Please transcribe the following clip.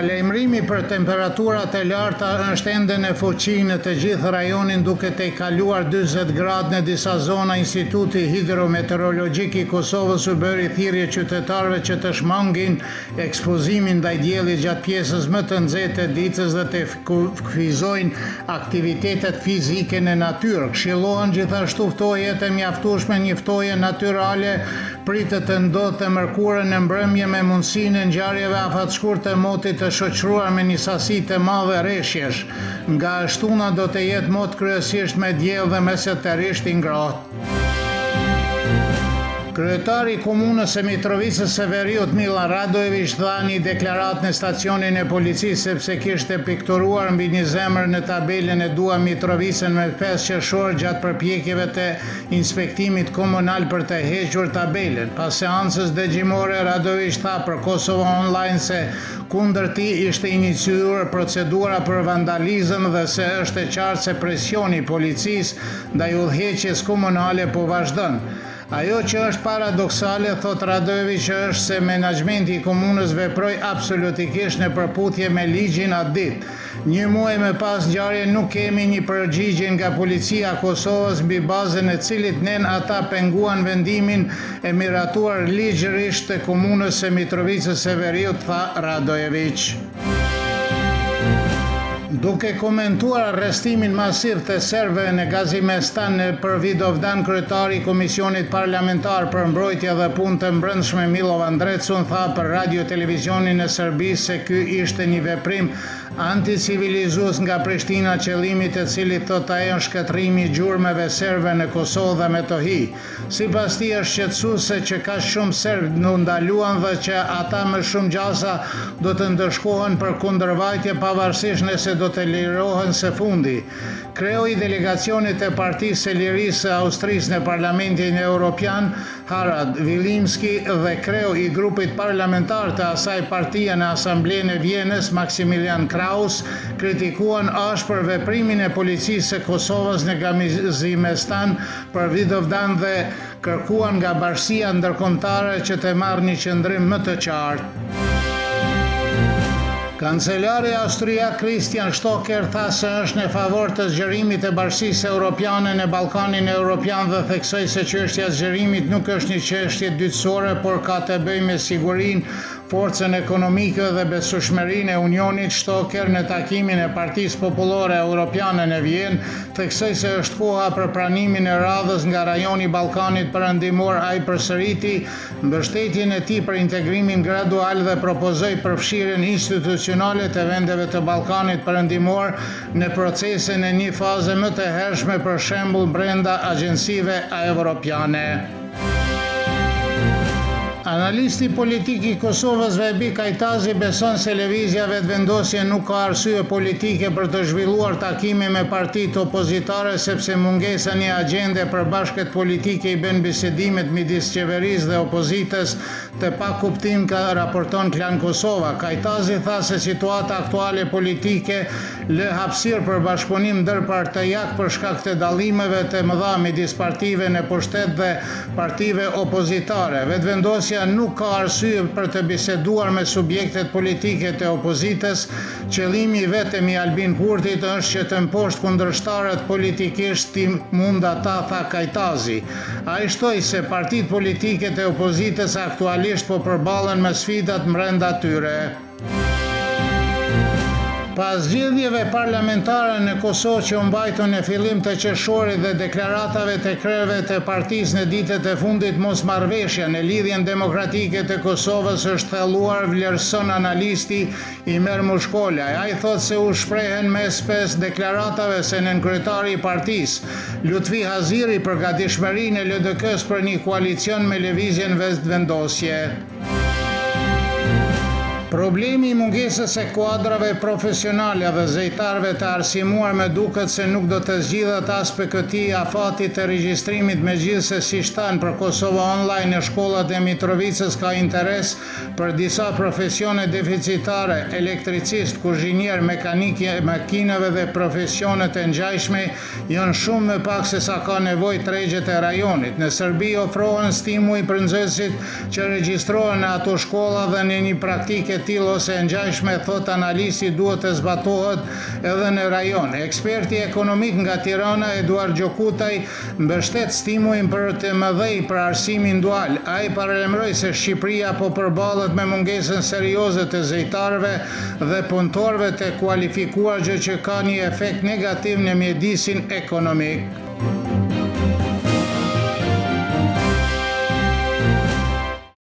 Paralajmërimi për temperaturat e larta është ende në fuqi në të gjithë rajonin duke tejkaluar 40 gradë në disa zona. Instituti Hidrometeorologjik i Kosovës u bëri thirrje qytetarëve që të shmangin ekspozimin ndaj diellit gjatë pjesës më të nxehtë të ditës dhe të kufizojnë aktivitetet fizike në natyrë. Këshillohen gjithashtu ftojet e mjaftueshme, një ftoje natyrale pritet të ndodhë të mërkurën në mbrëmje me mundësinë e ngjarjeve afatshkurtë të motit të shoqëruar me një sasi të madhe rreshjesh. Nga shtuna do të jetë mot kryesisht me diell dhe mesetërisht i ngrohtë. Kryetari i komunës së Mitrovicës Severiut Milan Radojević dha një deklaratë në stacionin e policisë sepse kishte pikturuar mbi një zemër në tabelën e Dua Mitrovicën me 5 qershor gjatë përpjekjeve të inspektimit komunal për të hequr tabelën. Pas seancës dëgjimore, Radojević tha për Kosova Online se kundër tij ishte iniciuar procedura për vandalizëm dhe se është e qartë se presioni i policisë ndaj udhëheqjes komunale po vazhdon. Ajo që është paradoksale, thot Radojević, është se menaxhmenti i komunës veproi absolutikisht në përputhje me ligjin atë ditë. Një muaj më pas ngjarjes nuk kemi një përgjigje nga policia e Kosovës mbi bazën e cilit nen ata penguan vendimin e miratuar ligjërisht të komunës së Mitrovicës Severiut, tha Radojević. Duke komentuar arrestimin masiv të serbëve në Gazimestan për Vidovdan, kryetari i Komisionit Parlamentar për Mbrojtje dhe Punë të Brendshme Milovan Drecun tha për radio televizionin e Serbisë se ky ishte një veprim anticivilizues nga Prishtina, qëllimi i cilit thot ai është shkatërrimi i gjurmëve serbe në Kosovë dhe Metohi. Sipas tij është shqetësuese që ka shumë serbë u ndaluan dhe që ata më shumë gjasa do të ndëshkohen për kundërvajtje pavarësisht nëse do të lirohen së fundi. Kreu i delegacionit të Partisë së Lirisë së Austrisë në Parlamentin Evropian, Harald Vilimski, dhe kreu i grupit parlamentar të asaj partie në Asamblenë e Vjenës, Maksimilian Kraus, kritikuan ashpër veprimin e policisë së Kosovës në Gazimestan për Vidovdan dhe kërkuan nga Bashkia Ndërkombëtare që të marrë një qëndrim më të qartë. Kancelari austriak Christian Stocker tha se është në favor të zgjerimit të Bashkisë Evropiane në Ballkanin Evropian dhe theksoi se çështja e zgjerimit nuk është një çështje dytësore, por ka të bëjë me sigurinë, forcën ekonomike dhe besueshmërinë e Unionit. Stocker në takimin e Partisë Popullore Evropiane në Vjenë theksoi se është koha për pranimin e radhës nga rajoni i Ballkanit Perëndimor. Ai përsëriti mbështetjen e tij për integrimin gradual dhe propozoi përfshirjen institucionale të vendeve të Ballkanit Perëndimor në procesin e një faze më të hershme, për shembull brenda agjencive evropiane. Analisti politik i Kosovës Vebi Kajtazi beson se lëvizja vetëvendosje nuk ka arsye politike për të zhvilluar takime me partitë opozitare, sepse mungesa një agjende përbashkët politike i bën bisedimet midis qeverisë dhe opozitës të pakuptim, ka raporton Klan Kosova. Kajtazi tha se situata aktuale politike lë hapësirë për bashkëpunim ndërpartijak për shkak të dallimeve të mëdha midis partive në pushtet dhe partive opozitare. Vetëvendosja nuk ka arsye për të biseduar me subjektet politike të opozitës. Qëllimi vetëm i Albin Kurtit është që të mposhtë kundërshtarët politikisht ti mund ata, tha Kajtazi. Ai shtoi se partitë politike të opozitës aktualisht po përballen me sfidat brenda tyre. Pas zgjedhjeve parlamentare në Kosovë që u mbajtën në fillim të qershorit dhe deklaratave të krerëve të partisë në ditët e fundit, mosmarrveshja në lidhjen demokratike të Kosovës është thelluar, vlerëson analisti Imer Mushkola. Ai thotë se u shprehen mes 5 deklaratave se nën kryetari i partisë, Lutfi Haziri, për gatishmërinë e LDK-s për një koalicion me lëvizjen vetëvendosje. Problemi i mungesës e kuadrave profesionale dhe zejtarëve të arsimuar me duket se nuk do të zgjidhet as për këtij afati të regjistrimit, megjithse si shtan për Kosova Online në shkollat e Mitrovicës ka interes për disa profesione deficitare, elektricist, kuzhinier, mekanik makinave dhe profesionet e ngjashme janë shumë më pak se sa ka nevojë tregjet e rajonit. Në Serbi ofrohen stimuj për nxënësit që regjistrohen në ato shkolla dhe në një praktike tillë ose e ngjashme, thot analisti, duhet të zbatohet edhe në rajon. Eksperti ekonomik nga Tirana, Eduard Gjokutaj, mbështet stimujin për të mëdhej për arsimin dual. Ai paralajmëroi se Shqipëria po përballet me mungesën serioze të zejtarëve dhe punëtorëve të kualifikuar, gjë që ka një efekt negativ në mjedisin ekonomik.